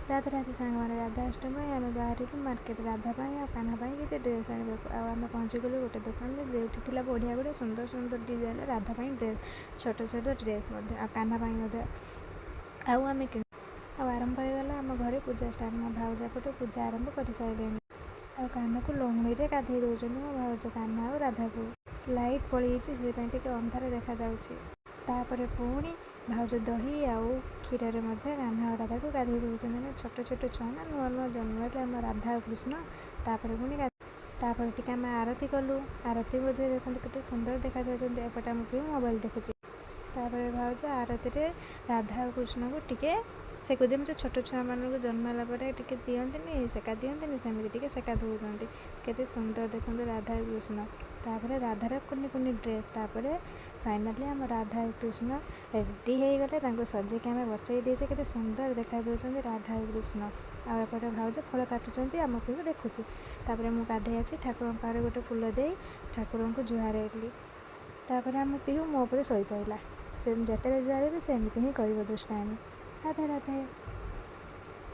राधे राधे सांग मैंने राधाष्टमी आम बाहर मार्केट राधापाई और कान्हा किसी ड्रेस आने आम पहुँचीगलु गोटे दुकान में जो बढ़िया बढ़िया सुंदर सुंदर डिजाइन राधापाई ड्रेस छोट छोट ड्रेस कान्हा आम आरंभ होगा आम घर पूजा स्टार्ट मो भाउजा पटे पूजा आरंभ कर सारे आ कान्हा को लंगड़ी में गाधे दौरान मो भाउज कान्हा और राधा को लाइट पड़ी से अंधार देखा तापर पुणी भाउज दही आउ क्षीर कान्हा और राधा को गाधे दौरान छोट छोट छुआ ना नुआ नुआ जन्म आम राधा कृष्ण तापर पुणी तापर टी आम आरती कलु आरती बोधे देखते केते सुंदर देखा एपटे आम मोबाइल देखुचे तापर भाउज आरती रे राधा और कृष्ण को टिके से कुछ जो छोट छुआ मान जन्म है टे दिखती सेका दिखती सेमती टे सेका दौरान केते सुंदर देखते राधा कृष्ण तापर राधार कुनि कुनि ड्रेस तापर फाइनाली आम राधा कृष्ण रेडी हो गले सजेक आम बसई देचे केते सुंदर देखा दौरान राधा कृष्ण आपटे भाउज फल काटुंट आम पी देखुची तापर मुझे गाधे आसी ठाकुर पाखे गोटे फूल दे ठाकुर को जुहार हेली तापर आम पीऊ मो पर शई पाला से जिते जुहार सेमती ही कर दुष्टामी राधे राधे।